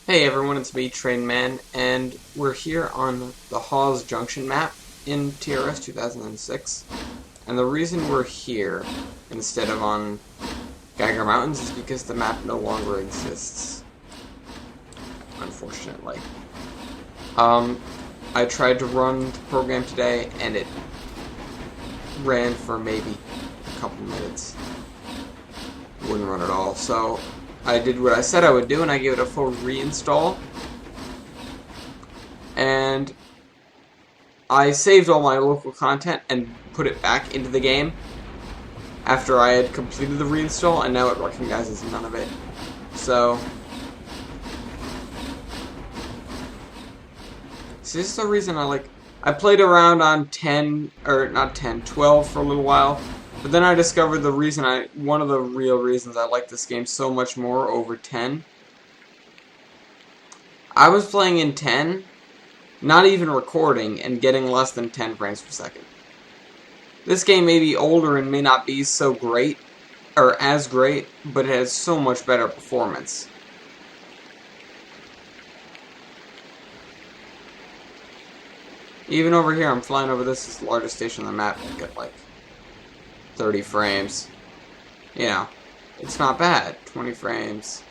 Hey everyone, it's me, Train Man, and we're here on the Hawes Junction map in TRS 2006. And the reason we're here instead of on Geiger Mountains is because the map no longer exists. Unfortunately. I tried to run the program today and it ran for maybe a couple minutes. Wouldn't run at all, so I did what I said I would do, and I gave it a full reinstall. And I saved all my local content and put it back into the game after I had completed the reinstall, and now it recognizes none of it. So, see, this is the reason I played around on 12 for a little while. But then I discovered one of the real reasons I like this game so much more over 10. I was playing in 10, not even recording, and getting less than 10 frames per second. This game may be older and may not be so great, or as great, but it has so much better performance. Even over here, I'm flying over this is the largest station on the map, and I get like 30 frames. You know, it's not bad. 20 frames.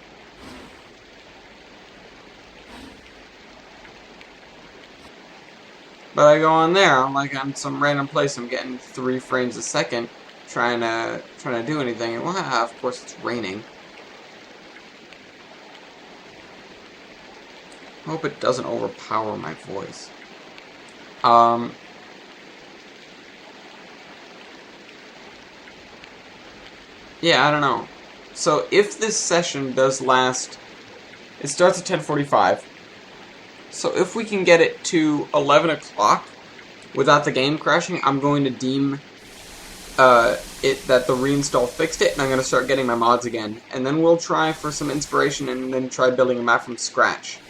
But I go on there, I'm like on some random place, I'm getting 3 frames a second trying to do anything, and wow, of course it's raining. Hope it doesn't overpower my voice. Yeah, I don't know. So if this session does last, it starts at 10:45. So if we can get it to 11 o'clock without the game crashing, I'm going to deem it that the reinstall fixed it, and I'm going to start getting my mods again. And then we'll try for some inspiration and then try building a map from scratch.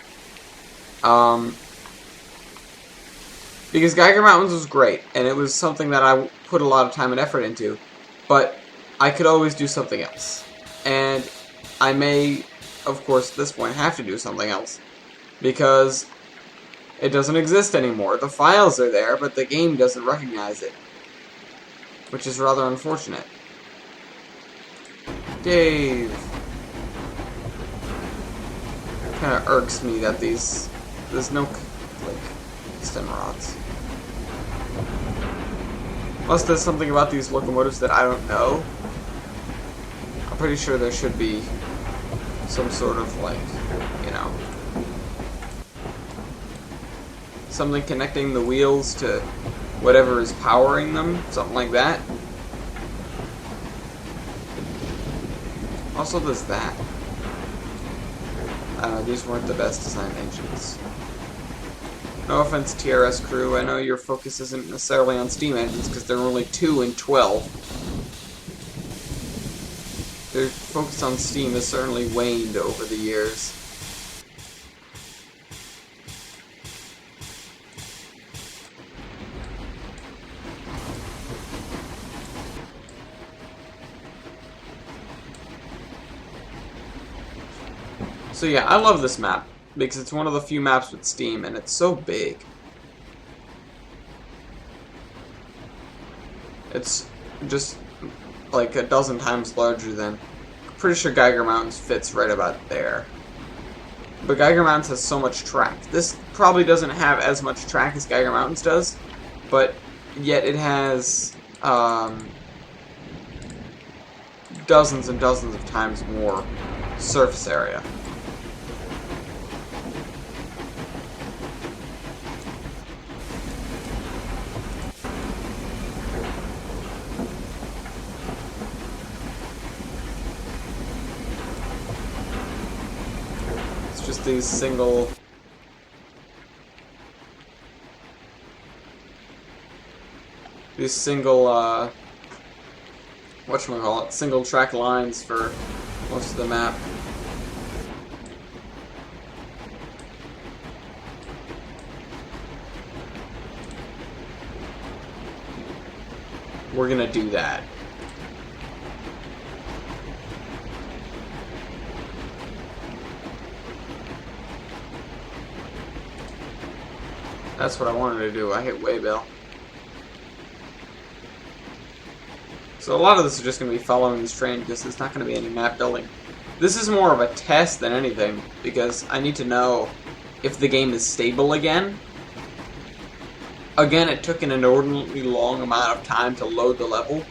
Because Geiger Mountains was great, and it was something that I put a lot of time and effort into. But I could always do something else. And I may, of course, at this point have to do something else. Because it doesn't exist anymore. The files are there, but the game doesn't recognize it. Which is rather unfortunate. Dave. Kind of irks me that there's no, stem rods. Unless there's something about these locomotives that I don't know. I'm pretty sure there should be some sort of, you know, something connecting the wheels to whatever is powering them, something like that. Also, there's that. I don't know, these weren't the best designed engines. No offense, TRS crew, I know your focus isn't necessarily on steam engines because there are only 2 in 12. Their focus on steam has certainly waned over the years. So yeah, I love this map because it's one of the few maps with steam and it's so big. It's just like a dozen times larger than... I'm pretty sure Geiger Mountains fits right about there. But Geiger Mountains has so much track. This probably doesn't have as much track as Geiger Mountains does, but yet it has dozens and dozens of times more surface area. Just these single whatchamacallit, single track lines for most of the map. We're gonna do that. That's what I wanted to do. I hit Waybill. So a lot of this is just going to be following this train because there's not going to be any map building. This is more of a test than anything because I need to know if the game is stable again. Again, it took an inordinately long amount of time to load the level,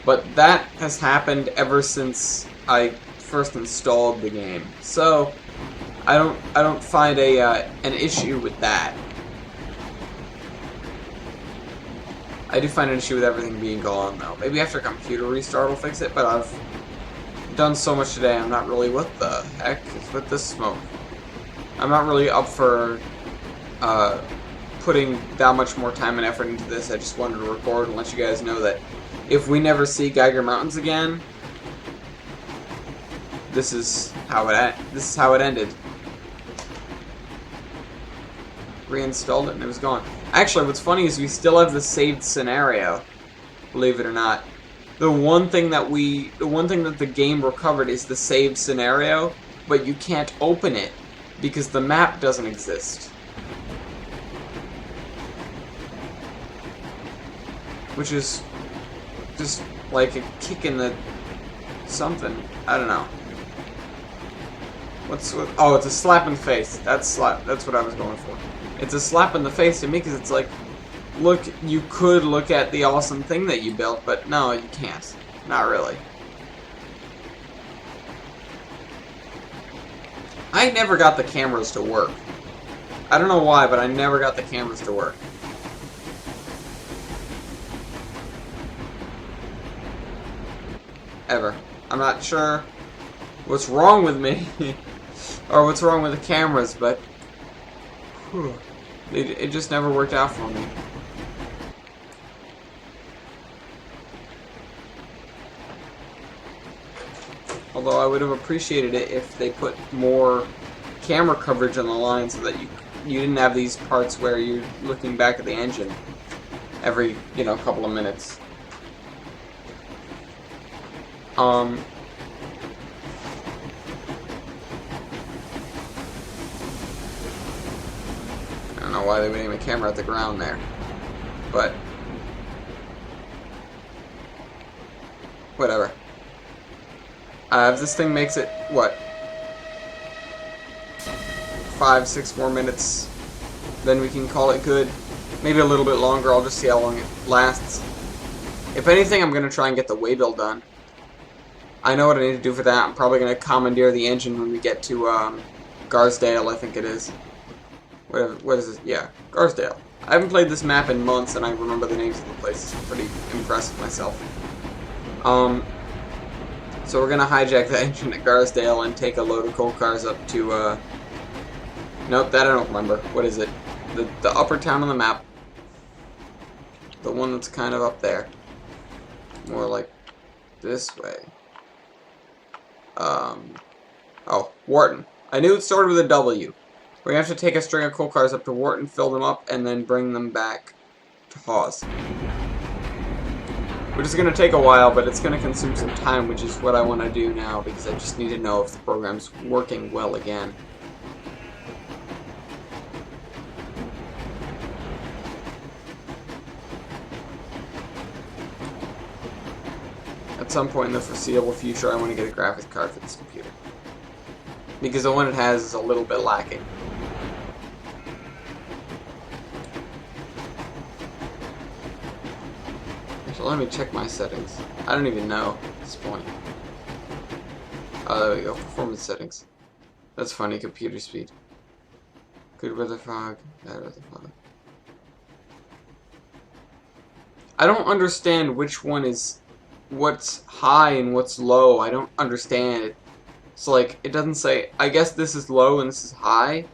but that has happened ever since I first installed the game. So I don't find an issue with that. I do find an issue with everything being gone, though. Maybe after a computer restart will fix it, but I've done so much today, I'm not really, what the heck is with this smoke? I'm not really up for putting that much more time and effort into this. I just wanted to record and let you guys know that if we never see Geiger Mountains again, this is how it ended. Reinstalled it and it was gone. Actually, what's funny is we still have the saved scenario, believe it or not. The one thing that the game recovered is the saved scenario, but you can't open it because the map doesn't exist. Which is just like a kick in the something. I don't know. Oh, it's a slap in the face. That's what I was going for. It's a slap in the face to me because it's like, look, you could look at the awesome thing that you built, but no, you can't. Not really. I never got the cameras to work. I don't know why, but I never got the cameras to work. Ever. I'm not sure what's wrong with me, or what's wrong with the cameras, but it just never worked out for me. Although I would have appreciated it if they put more camera coverage on the line so that you didn't have these parts where you're looking back at the engine every, couple of minutes. I don't know why they would aim a camera at the ground there, but whatever. If this thing makes it, what, 5-6 more minutes, then we can call it good. Maybe a little bit longer. I'll just see how long it lasts. If anything, I'm going to try and get the waybill done. I know what I need to do for that. I'm probably going to commandeer the engine when we get to Garsdale, I think it is. What is it? Yeah, Garsdale. I haven't played this map in months, and I remember the names of the places. I'm pretty impressed with myself. So we're going to hijack the engine at Garsdale and take a load of coal cars up to, nope, that I don't remember. What is it? The upper town on the map. The one that's kind of up there. More like this way. Oh, Wharton. I knew it started with a W. We're going to have to take a string of coal cars up to Wharton, fill them up, and then bring them back to Hawes. Which is going to take a while, but it's going to consume some time, which is what I want to do now, because I just need to know if the program's working well again. At some point in the foreseeable future, I want to get a graphics card for this computer. Because the one it has is a little bit lacking. Actually, let me check my settings. I don't even know at this point. Oh, there we go. Performance settings. That's funny. Computer speed. Good weather fog. Bad weather fog. I don't understand which one is what's high and what's low. I don't understand it. It's like, it doesn't say, I guess this is low and this is high.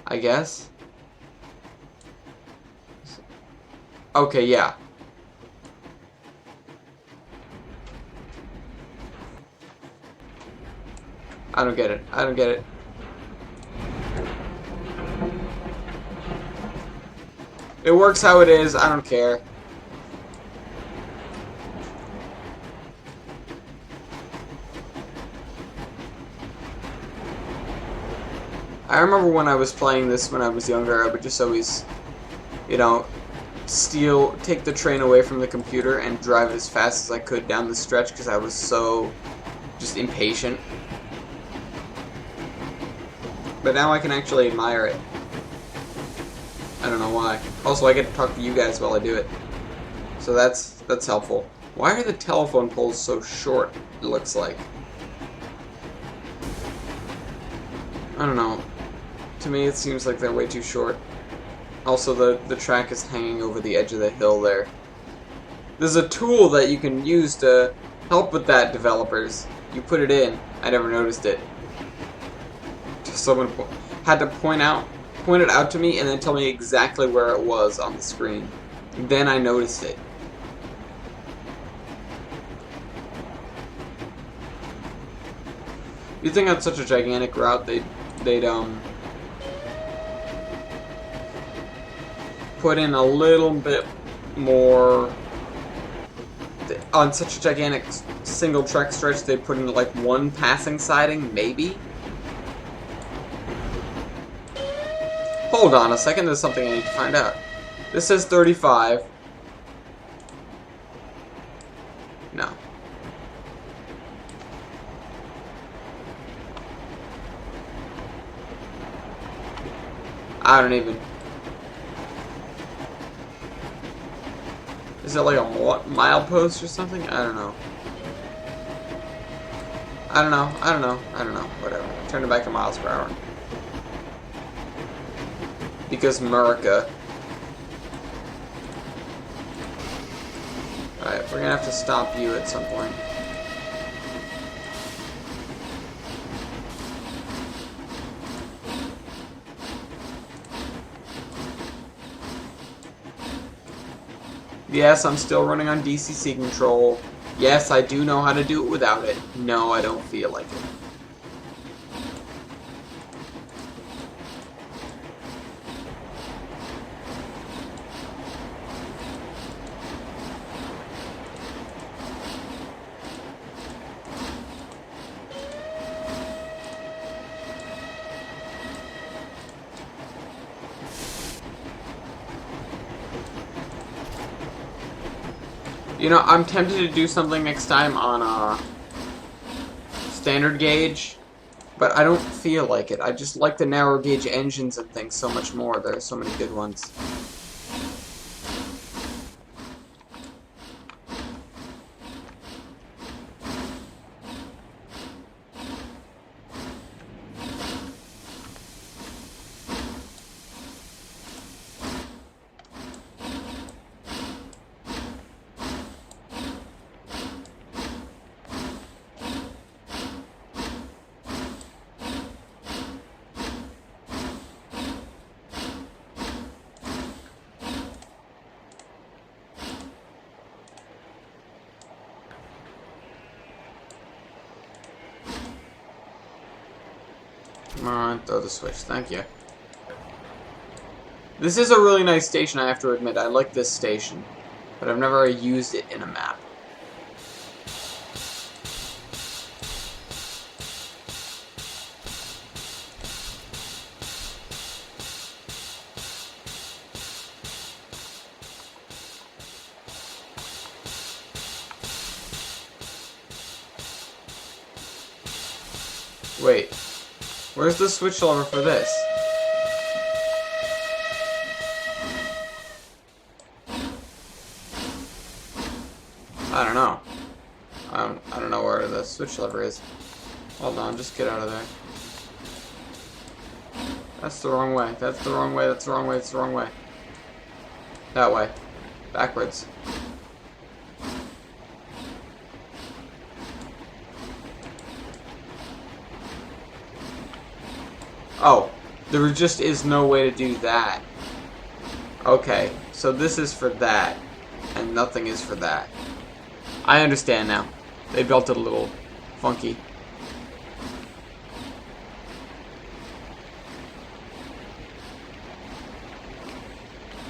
I guess. Okay, yeah. I don't get it. I don't get it. It works how it is. I don't care. I remember when I was playing this when I was younger, I would just always, you know, take the train away from the computer and drive it as fast as I could down the stretch because I was so just impatient. But now I can actually admire it. I don't know why. Also, I get to talk to you guys while I do it. So that's helpful. Why are the telephone poles so short, it looks like? I don't know. To me, it seems like they're way too short. Also, the track is hanging over the edge of the hill there. There's a tool that you can use to help with that, developers. You put it in. I never noticed it. Someone had to point it out to me and then tell me exactly where it was on the screen. Then I noticed it. You'd think on such a gigantic route they'd put in a little bit more. On such a gigantic single track stretch, they'd put in like one passing siding, maybe. Hold on a second, there's something I need to find out. This says 35. No. I don't even. Is it like a milepost or something? I don't know. I don't know. Whatever. Turn it back to miles per hour. Because America. Alright, we're gonna have to stop you at some point. Yes, I'm still running on DCC control. Yes, I do know how to do it without it. No, I don't feel like it. You know, I'm tempted to do something next time on standard gauge, but I don't feel like it. I just like the narrow gauge engines and things so much more. There are so many good ones. Come on, throw the switch. Thank you. This is a really nice station, I have to admit. I like this station, but I've never used it in a map. Wait. Where's the switch lever for this? I don't know. I don't know where the switch lever is. Hold on, just get out of there. That's the wrong way. That's the wrong way. That's the wrong way. That's the wrong way. That way. Backwards. Oh, there just is no way to do that. Okay, so this is for that, and nothing is for that. I understand now. They built it a little funky.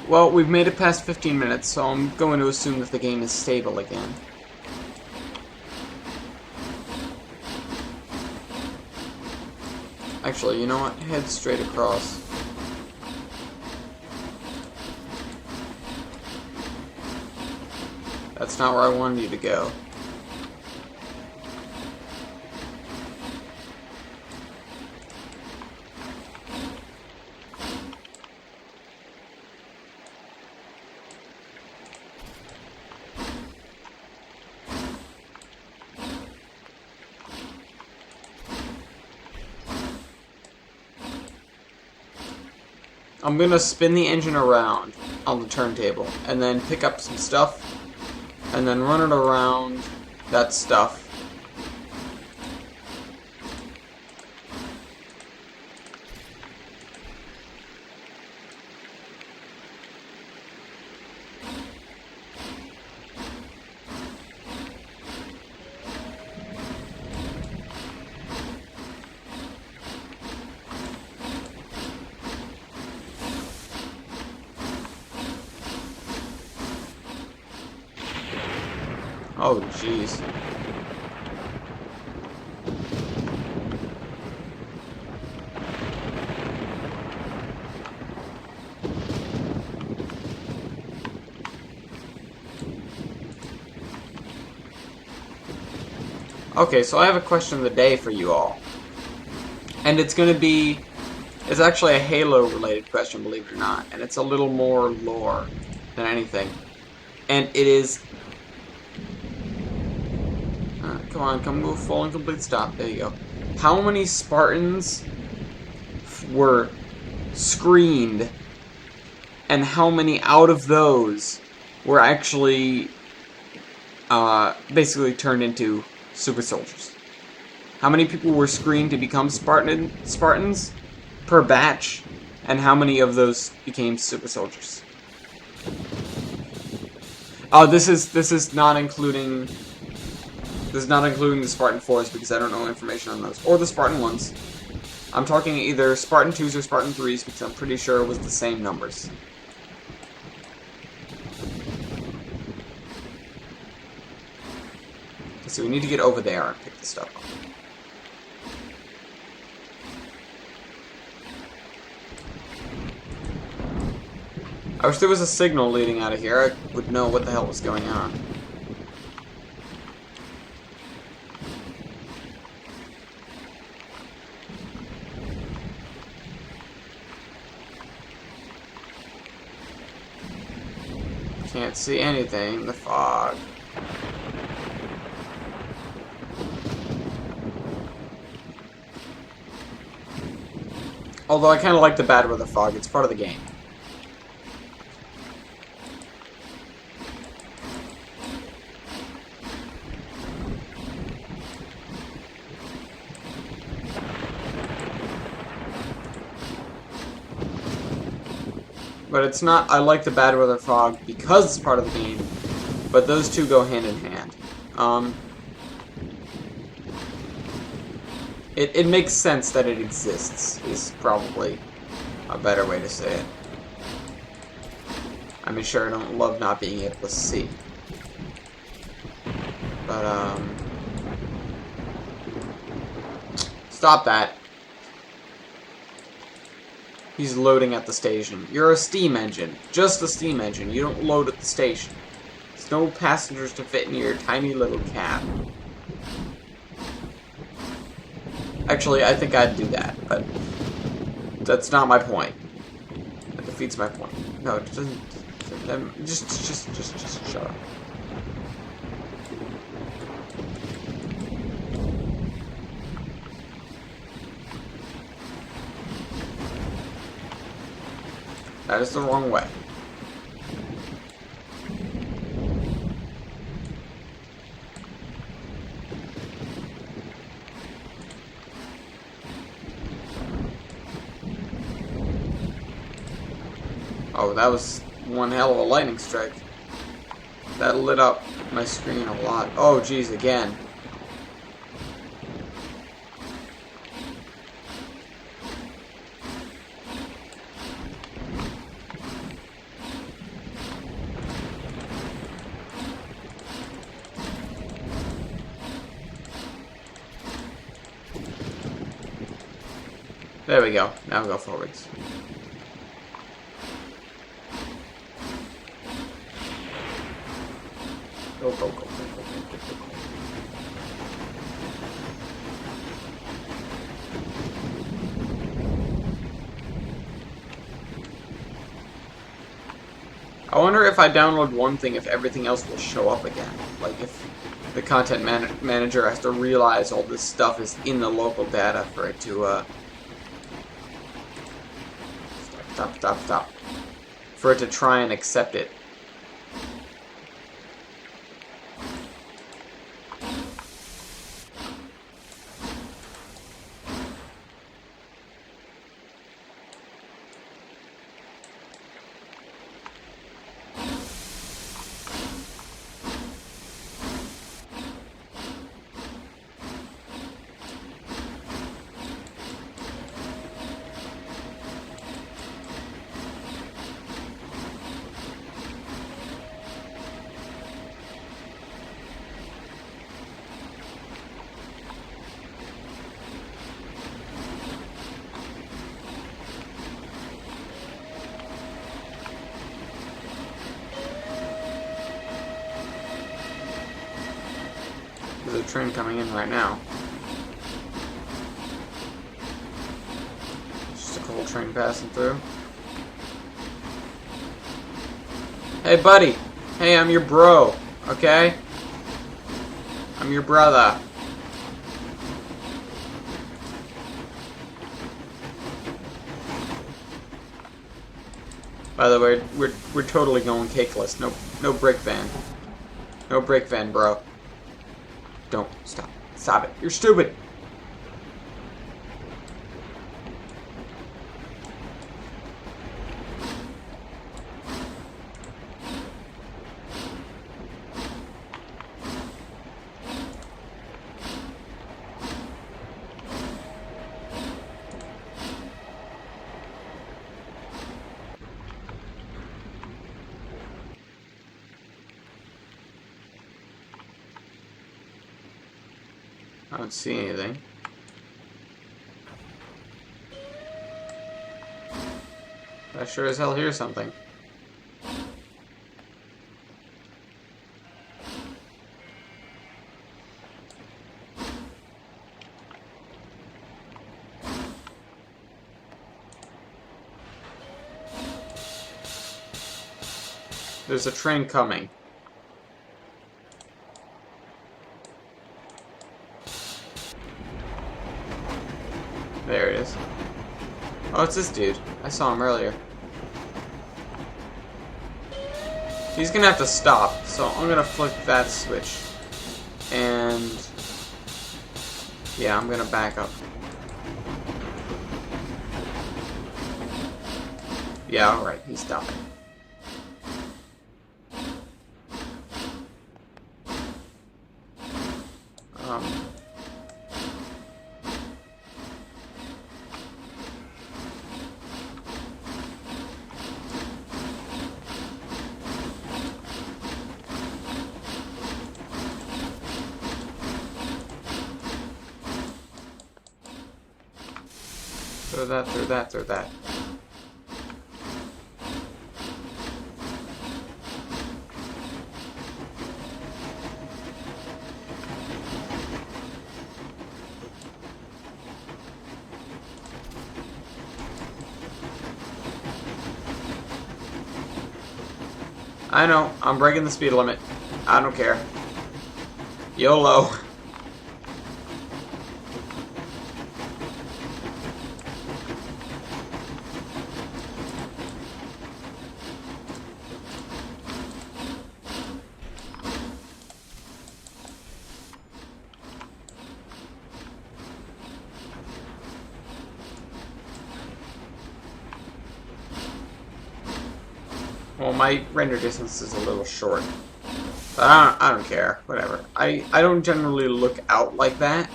Well, we've made it past 15 minutes, so I'm going to assume that the game is stable again. Actually, you know what? Head straight across. That's not where I wanted you to go. I'm gonna spin the engine around on the turntable and then pick up some stuff and then run it around that stuff. Oh, jeez. Okay, so I have a question of the day for you all. And it's gonna be... It's actually a Halo-related question, believe it or not. And it's a little more lore than anything. And it is... come on, come move full and complete stop. There you go. How many Spartans were screened, and how many out of those were actually basically turned into super soldiers? How many people were screened to become Spartans per batch, and how many of those became super soldiers? Oh, this is not including... This is not including the Spartan 4s because I don't know information on those. Or the Spartan 1s. I'm talking either Spartan 2s or Spartan 3s because I'm pretty sure it was the same numbers. So we need to get over there and pick this stuff up. I wish there was a signal leading out of here. I would know what the hell was going on. Can't see anything in the fog. Although I kind of like the bad weather fog, it's part of the game. But it's not, I like the bad weather fog because it's part of the game, but those two go hand in hand. It makes sense that it exists, is probably a better way to say it. I mean, sure, I don't love not being able to see. But, stop that. He's loading at the station. You're a steam engine. Just a steam engine. You don't load at the station. There's no passengers to fit in your tiny little cab. Actually, I think I'd do that, but that's not my point. That defeats my point. No, it doesn't. Just shut up. That is the wrong way. Oh, that was one hell of a lightning strike. That lit up my screen a lot. Oh, geez, again. There we go. Now go forwards. Go, go, go, go, go, go, go, go. I wonder if I download one thing, if everything else will show up again. Like if the content manager has to realize all this stuff is in the local data for it to, stop. For it to try and accept it. There's a train coming in right now. Just a coal train passing through. Hey, buddy. Hey, I'm your bro. Okay? I'm your brother. By the way, we're totally going cakeless. No brake van. No brake van, bro. Don't stop. Stop it. You're stupid. I don't see anything. I sure as hell hear something. There's a train coming. There it is. Oh, it's this dude. I saw him earlier. He's gonna have to stop, so I'm gonna flip that switch. And yeah, I'm gonna back up. Yeah, alright, he's stopping. Throw that. I know, I'm breaking the speed limit. I don't care. YOLO. Well, my render distance is a little short. But I don't care. Whatever. I don't generally look out like that.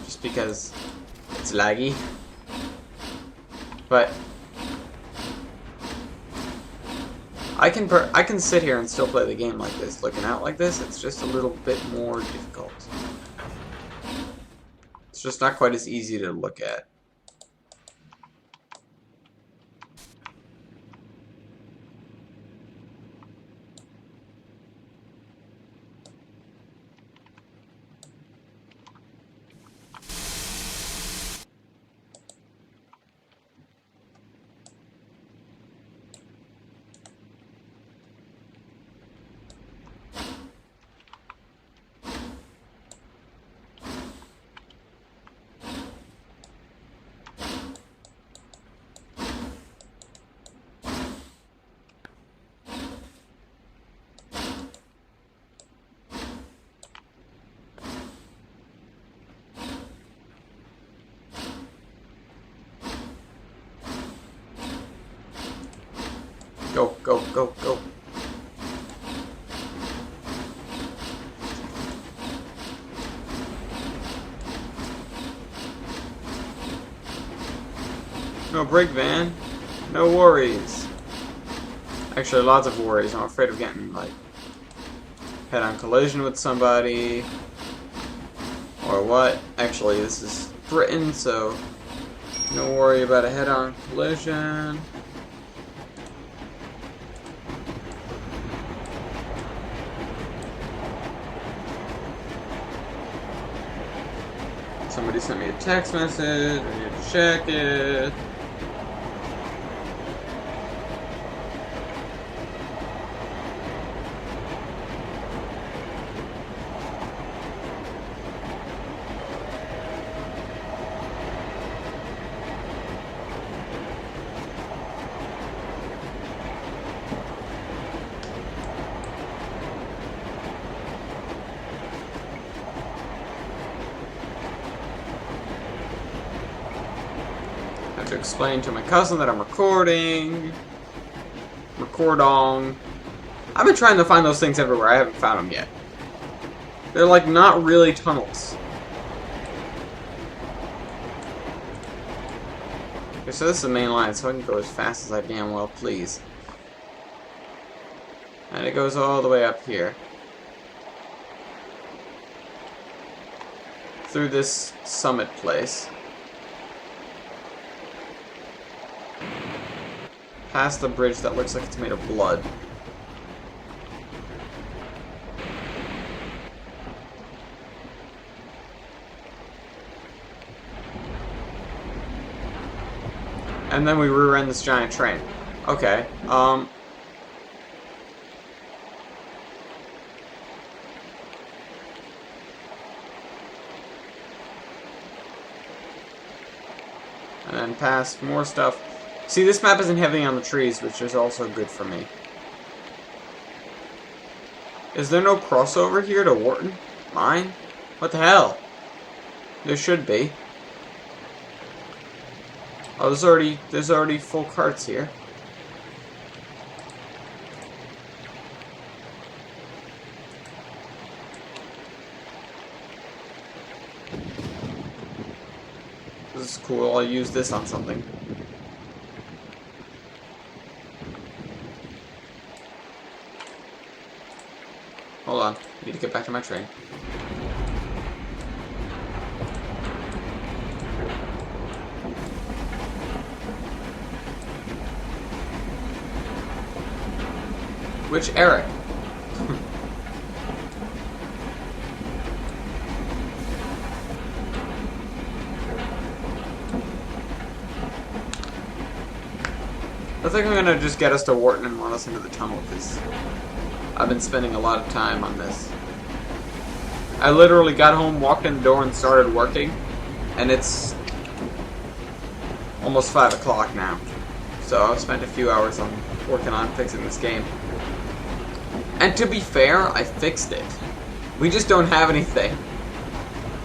Just because it's laggy. But I can sit here and still play the game like this, looking out like this. It's just a little bit more difficult. It's just not quite as easy to look at. Go, go, go, go. No break, van. No worries. Actually, lots of worries. I'm afraid of getting, like, head-on collision with somebody. Or what? Actually, this is Britain, so no worry about a head-on collision. Somebody sent me a text message. I need to check it. To explain to my cousin that I'm recording. Recordong. I've been trying to find those things everywhere. I haven't found them yet. They're like not really tunnels. Okay, so this is the main line, so I can go as fast as I damn well please. And it goes all the way up here. Through this summit place. Past the bridge that looks like it's made of blood. And then we rear-end this giant train. Okay, and then past more stuff. See, this map isn't heavy on the trees, which is also good for me. Is there no crossover here to Wharton? Mine? What the hell? There should be. Oh, there's already full carts here. This is cool. I'll use this on something. Hold on. I need to get back to my train. Which Eric? I think I'm gonna just get us to Wharton and run us into the tunnel, because I've been spending a lot of time on this. I literally got home, walked in the door, and started working, and it's almost 5 o'clock now. So I've spent a few hours on working on fixing this game. And to be fair, I fixed it. We just don't have anything.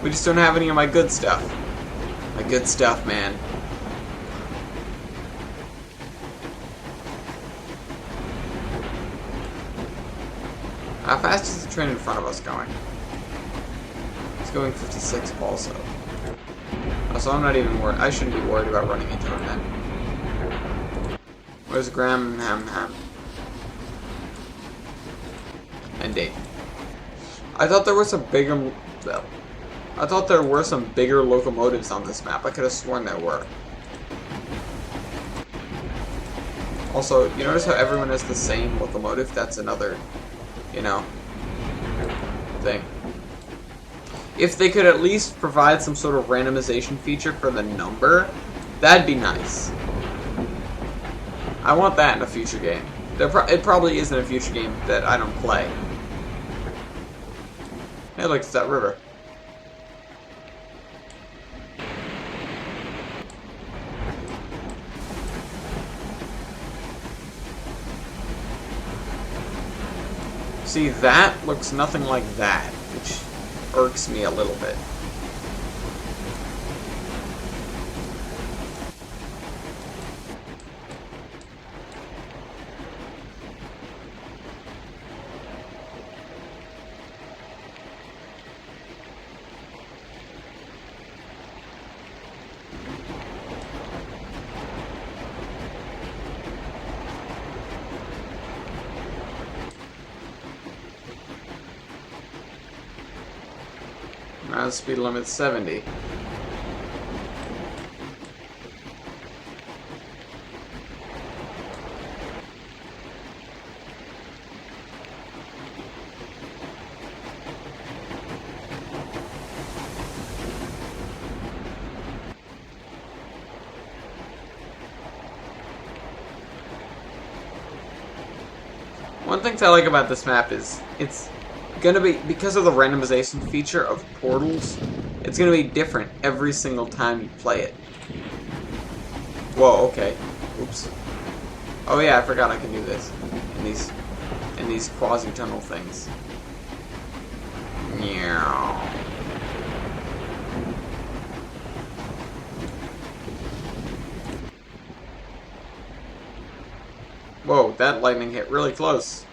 We just don't have any of my good stuff. My good stuff, man. How fast is the train in front of us going? It's going 56 also. So I'm not even worried. I shouldn't be worried about running into him then. Where's Graham Ham? And Dave. I thought there was a bigger... Well, I thought there were some bigger locomotives on this map. I could have sworn there were. Also, you notice how everyone has the same locomotive? That's another, you know, thing. If they could at least provide some sort of randomization feature for the number, that'd be nice. I want that in a future game. It probably is in a future game that I don't play. Hey, look, it's that river. See, that looks nothing like that, which irks me a little bit. Now the speed limit's 70. One thing I like about this map is it's gonna be, because of the randomization feature of portals, it's gonna be different every single time you play it. Whoa, okay. Oops. Oh yeah, I forgot I can do this in these quasi-tunnel things. Meow. Whoa, that lightning hit really close.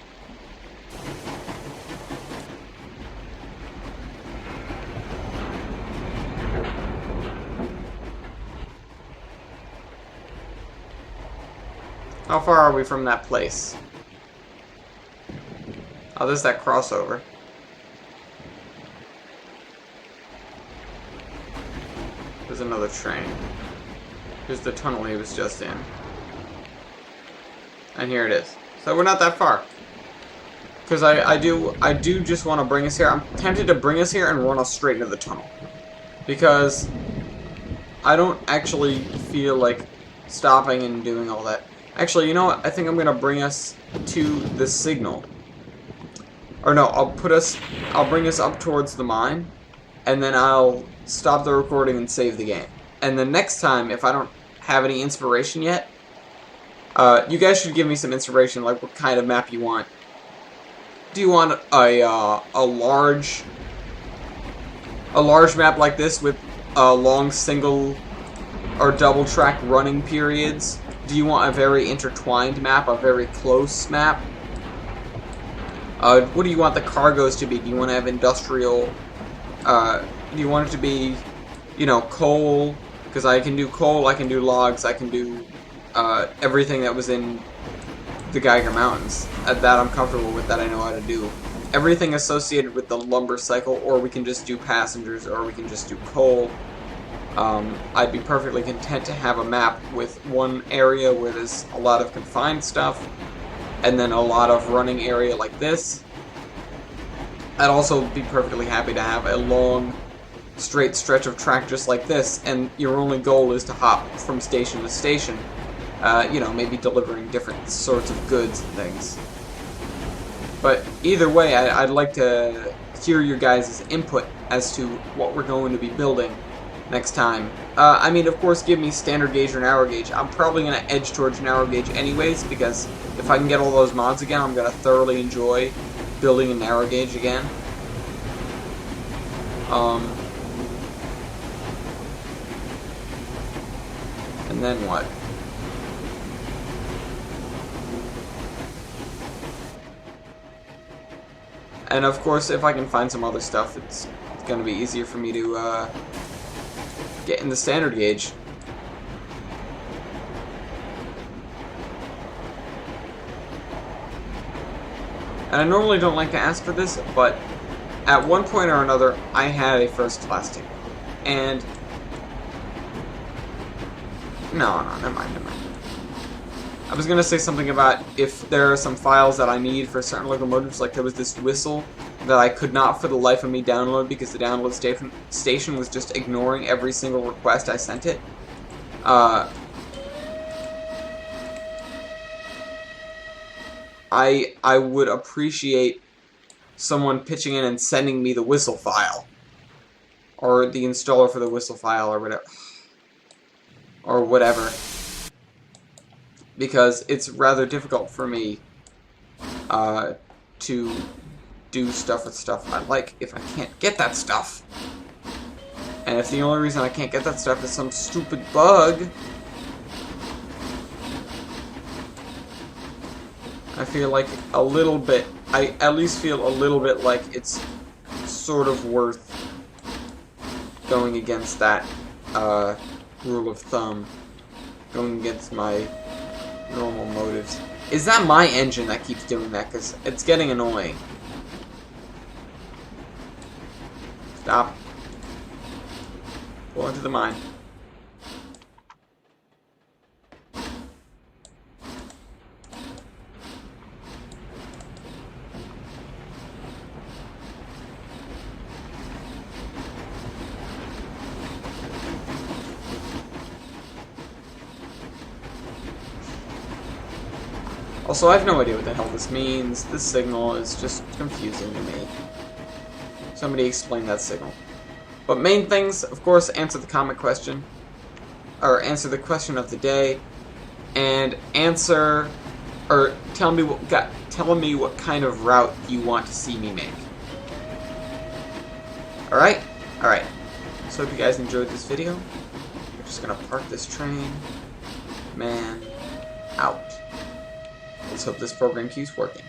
How far are we from that place? Oh, there's that crossover. There's another train. Here's the tunnel he was just in. And here it is. So we're not that far. Because I do just want to bring us here. I'm tempted to bring us here and run us straight into the tunnel. Because I don't actually feel like stopping and doing all that. Actually, you know what? I think I'm gonna bring us to the signal. Or no, I'll bring us up towards the mine, and then I'll stop the recording and save the game. And the next time, if I don't have any inspiration yet, you guys should give me some inspiration, like what kind of map you want. Do you want a large map like this with long single or double track running periods? Do you want a very intertwined map, a very close map? What do you want the cargoes to be? Do you want to have industrial? Do you want it to be, you know, coal? Because I can do coal, I can do logs, I can do everything that was in the Geiger Mountains. That I'm comfortable with, that I know how to do. Everything associated with the lumber cycle, or we can just do passengers, or we can just do coal. I'd be perfectly content to have a map with one area where there's a lot of confined stuff, and then a lot of running area like this. I'd also be perfectly happy to have a long, straight stretch of track just like this, and your only goal is to hop from station to station, you know, maybe delivering different sorts of goods and things. But either way, I'd like to hear your guys' input as to what we're going to be building next time. I mean, of course, give me standard gauge or narrow gauge. I'm probably going to edge towards narrow gauge anyways, because if I can get all those mods again, I'm going to thoroughly enjoy building a narrow gauge again. And then what? And of course, if I can find some other stuff, it's going to be easier for me to get in the standard gauge. And I normally don't like to ask for this, but at one point or another, I had a first class ticket. And... No, never mind. I was gonna say something about if there are some files that I need for certain locomotives, like there was this whistle that I could not for the life of me download because the download station was just ignoring every single request I sent it. I would appreciate someone pitching in and sending me the whistle file. Or the installer for the whistle file or whatever. Or whatever. Because it's rather difficult for me to do stuff with stuff I like if I can't get that stuff. And if the only reason I can't get that stuff is some stupid bug, I feel like a little bit, I at least feel a little bit like it's sort of worth going against that rule of thumb, going against my normal motives. Is that my engine that keeps doing that? Because it's getting annoying. Stop. Go into the mine. Also, I have no idea what the hell this means. This signal is just confusing to me. Somebody explain that signal. But main things, of course, answer the comment question. Or answer the question of the day. And answer... Or tell me what kind of route you want to see me make. Alright? Alright. So hope you guys enjoyed this video. We're just gonna park this train. Man. Out. Let's hope this program keeps working.